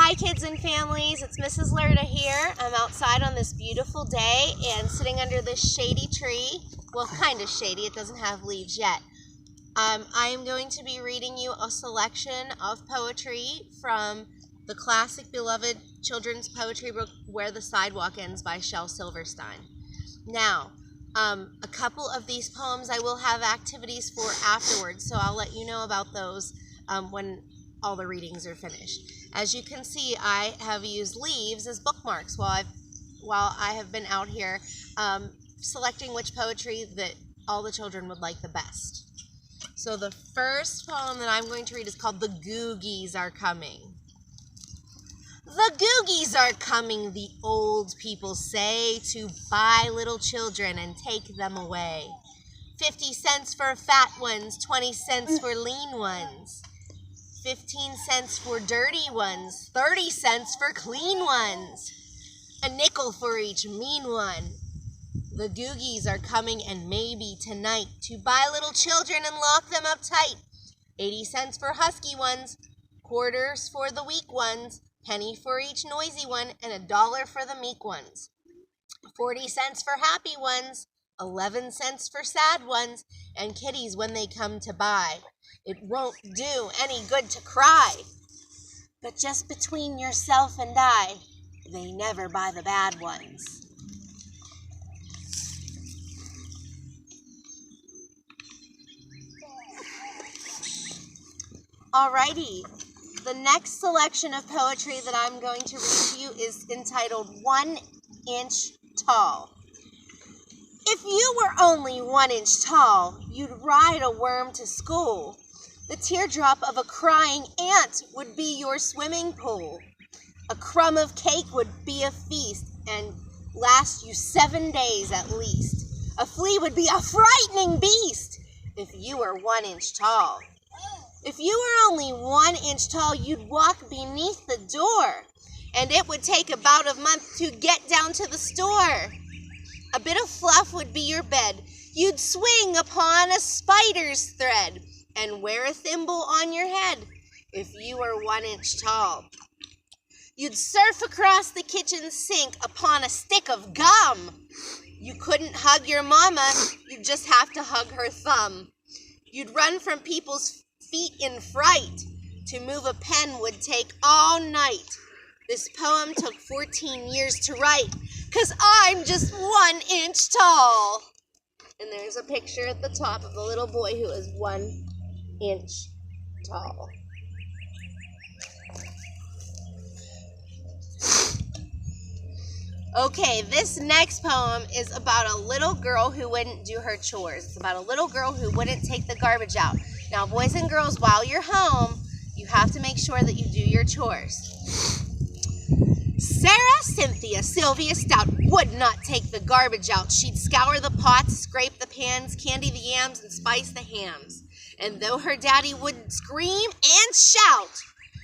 Hi kids and families, it's Mrs. Lerda here. I'm outside on this beautiful day and sitting under this shady tree. Well, kind of shady, it doesn't have leaves yet. I am going to be reading you a selection of poetry from the classic beloved children's poetry book, Where the Sidewalk Ends by Shel Silverstein. Now, a couple of these poems I will have activities for afterwards, so I'll let you know about those when all the readings are finished. As you can see, I have used leaves as bookmarks while I have been out here selecting which poetry that all the children would like the best. So the first poem that I'm going to read is called The Googies Are Coming. The Googies are coming, the old people say, to buy little children and take them away. 50 cents for fat ones, 20 cents for lean ones. 15 cents for dirty ones, 30 cents for clean ones. A nickel for each mean one. The Googies are coming, and maybe tonight, to buy little children and lock them up tight. 80 cents for husky ones, quarters for the weak ones, penny for each noisy one, and $1 for the meek ones. 40 cents for happy ones, 11 cents for sad ones, and kitties when they come to buy. It won't do any good to cry. But just between yourself and I, they never buy the bad ones. Alrighty, the next selection of poetry that I'm going to read to you is entitled 1 Inch Tall. If you were only 1 inch tall, you'd ride a worm to school. The teardrop of a crying ant would be your swimming pool. A crumb of cake would be a feast and last you 7 days at least. A flea would be a frightening beast if you were 1 inch tall. If you were only 1 inch tall, you'd walk beneath the door, and it would take about a month to get down to the store. A bit of fluff would be your bed. You'd swing upon a spider's thread and wear a thimble on your head if you were 1 inch tall. You'd surf across the kitchen sink upon a stick of gum. You couldn't hug your mama, you'd just have to hug her thumb. You'd run from people's feet in fright. To move a pen would take all night. This poem took 14 years to write, 'cause I'm just 1 inch tall. And there's a picture at the top of a little boy who is 1 inch tall. Okay, this next poem is about a little girl who wouldn't do her chores. It's about a little girl who wouldn't take the garbage out. Now, boys and girls, while you're home, you have to make sure that you do your chores. Sarah, Cynthia, Sylvia Stout would not take the garbage out. She'd scour the pots, scrape the pans, candy the yams, and spice the hams. And though her daddy would scream and shout,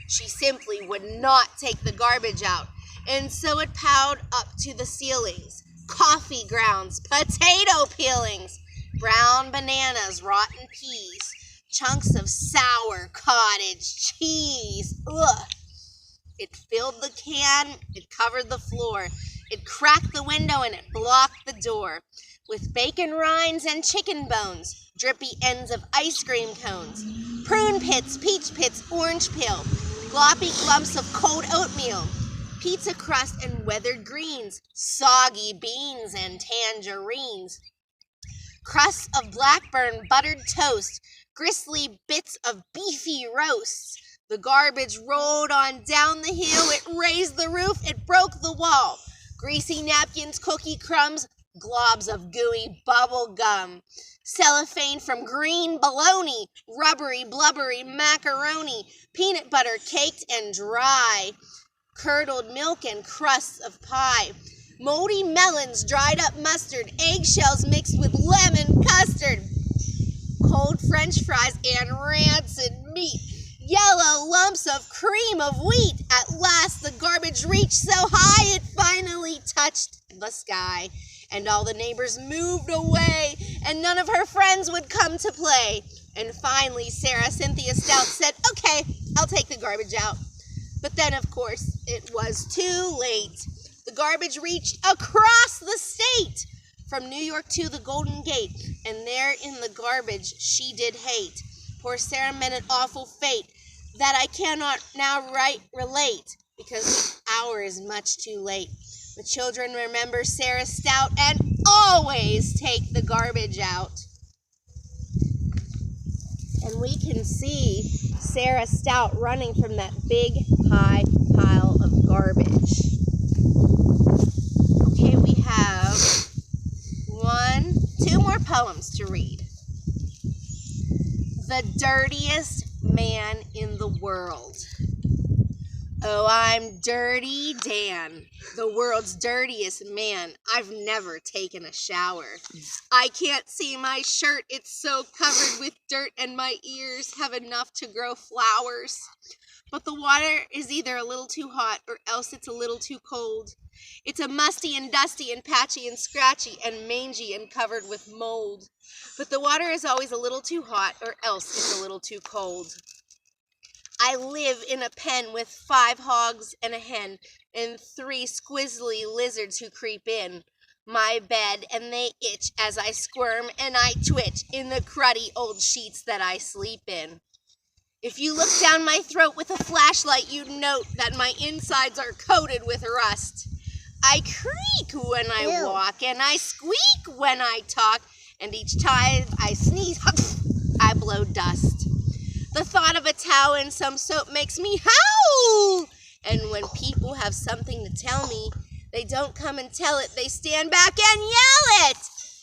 she simply would not take the garbage out. And so it piled up to the ceilings. Coffee grounds, potato peelings, brown bananas, rotten peas, chunks of sour cottage cheese. Ugh. It filled the can, it covered the floor, it cracked the window, and it blocked the door. With bacon rinds and chicken bones, drippy ends of ice cream cones, prune pits, peach pits, orange peel, gloppy lumps of cold oatmeal, pizza crust and weathered greens, soggy beans and tangerines, crusts of blackburn buttered toast, gristly bits of beefy roasts. The garbage rolled on down the hill, it raised the roof, it broke the wall. Greasy napkins, cookie crumbs, globs of gooey bubble gum, cellophane from green bologna, rubbery, blubbery macaroni, peanut butter caked and dry, curdled milk and crusts of pie, moldy melons, dried up mustard, eggshells mixed with lemon custard, cold French fries and rancid meat, yellow lumps of cream of wheat. At last the garbage reached so high it finally touched the sky, and all the neighbors moved away, and none of her friends would come to play. And finally Sarah Cynthia Stout said, "Okay, I'll take the garbage out." But then, of course, it was too late. The garbage reached across the state, from New York to the Golden Gate, and there in the garbage she did hate. Poor Sarah met an awful fate that I cannot now relate, because the hour is much too late. The children remember Sarah Stout and always take the garbage out. And we can see Sarah Stout running from that big, high pile of garbage. Okay, we have two more poems to read. The dirtiest man in the world. Oh, I'm Dirty Dan, the world's dirtiest man. I've never taken a shower. I can't see my shirt, it's so covered with dirt, and my ears have enough to grow flowers. But the water is either a little too hot or else it's a little too cold. It's a musty and dusty and patchy and scratchy and mangy and covered with mold. But the water is always a little too hot or else it's a little too cold. I live in a pen with 5 hogs and a hen and 3 squizzly lizards who creep in my bed, and they itch as I squirm and I twitch in the cruddy old sheets that I sleep in. If you look down my throat with a flashlight, you'd note that my insides are coated with rust. I creak when I walk, and I squeak when I talk, and each time I sneeze, I blow dust. The thought of a towel and some soap makes me howl. And when people have something to tell me, they don't come and tell it. They stand back and yell it.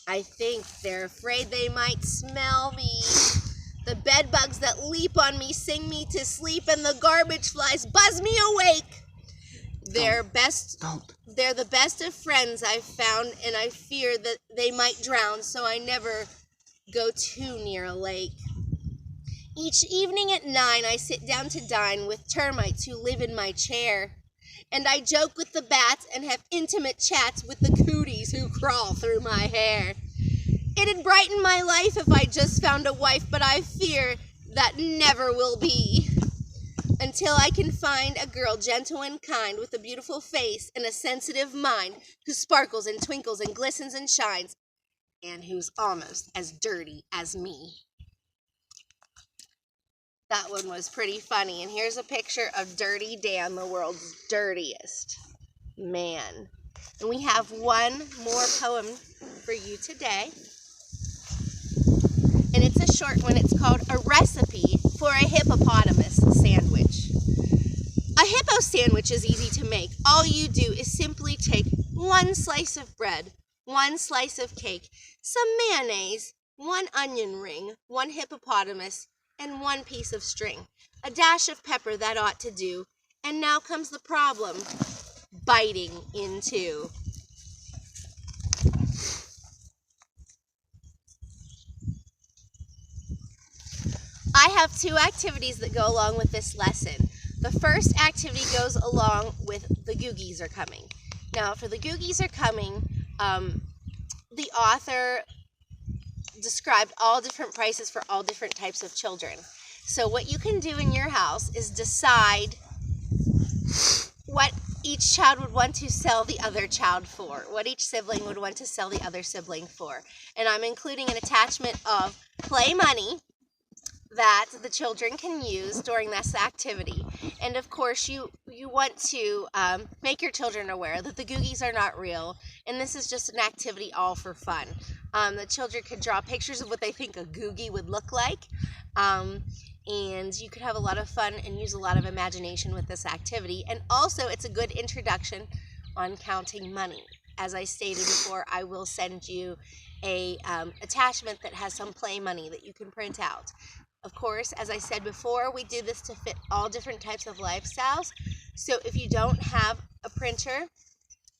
I think they're afraid they might smell me. The bed bugs that leap on me sing me to sleep, and the garbage flies buzz me awake. They're the best of friends I've found, and I fear that they might drown, so I never go too near a lake. Each evening at 9, I sit down to dine with termites who live in my chair. And I joke with the bats and have intimate chats with the cooties who crawl through my hair. It'd brighten my life if I just found a wife, but I fear that never will be. Until I can find a girl gentle and kind, with a beautiful face and a sensitive mind, who sparkles and twinkles and glistens and shines, and who's almost as dirty as me. That one was pretty funny. And here's a picture of Dirty Dan, the world's dirtiest man. And we have one more poem for you today. And it's a short one. It's called A Recipe for a Hippopotamus Sandwich. A hippo sandwich is easy to make. All you do is simply take 1 slice of bread, 1 slice of cake, some mayonnaise, 1 onion ring, 1 hippopotamus, and 1 piece of string. A dash of pepper, that ought to do. And now comes the problem, biting into. I have 2 activities that go along with this lesson. The first activity goes along with The Googies Are Coming. Now, for The Googies Are Coming, the author described all different prices for all different types of children. So what you can do in your house is decide what each child would want to sell the other child for, what each sibling would want to sell the other sibling for. And I'm including an attachment of play money that the children can use during this activity. And of course, you want to make your children aware that the Googies are not real, and this is just an activity all for fun. The children could draw pictures of what they think a Googie would look like, and you could have a lot of fun and use a lot of imagination with this activity. And also, it's a good introduction on counting money. As I stated before, I will send you a attachment that has some play money that you can print out. Of course, as I said before, we do this to fit all different types of lifestyles. So if you don't have a printer,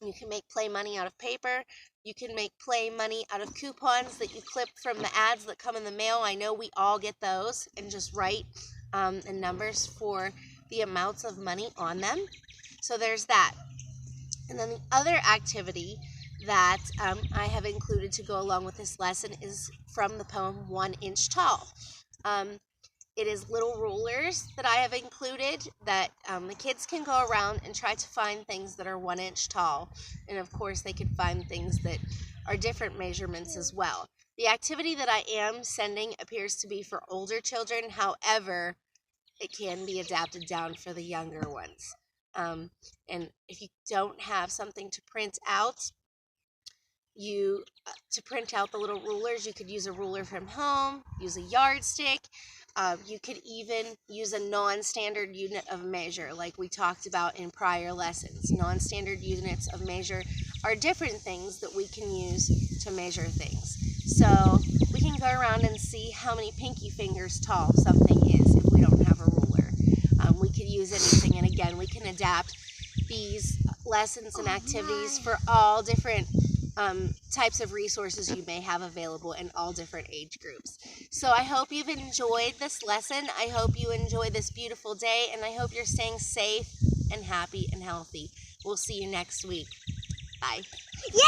you can make play money out of paper. You can make play money out of coupons that you clip from the ads that come in the mail. I know we all get those, and just write the numbers for the amounts of money on them. So there's that. And then the other activity that I have included to go along with this lesson is from the poem 1 Inch Tall. It is little rulers that I have included that the kids can go around and try to find things that are 1 inch tall. And of course, they can find things that are different measurements as well. The activity that I am sending appears to be for older children. However, it can be adapted down for the younger ones. And if you don't have something to print out, to print out the little rulers, you could use a ruler from home, use a yardstick. You could even use a non-standard unit of measure, like we talked about in prior lessons. Non-standard units of measure are different things that we can use to measure things. So we can go around and see how many pinky fingers tall something is if we don't have a ruler. We could use anything, and again, we can adapt these lessons and activities for all different types of resources you may have available in all different age groups. So I hope you've enjoyed this lesson. I hope you enjoy this beautiful day, and I hope you're staying safe and happy and healthy. We'll see you next week. Bye. Yeah!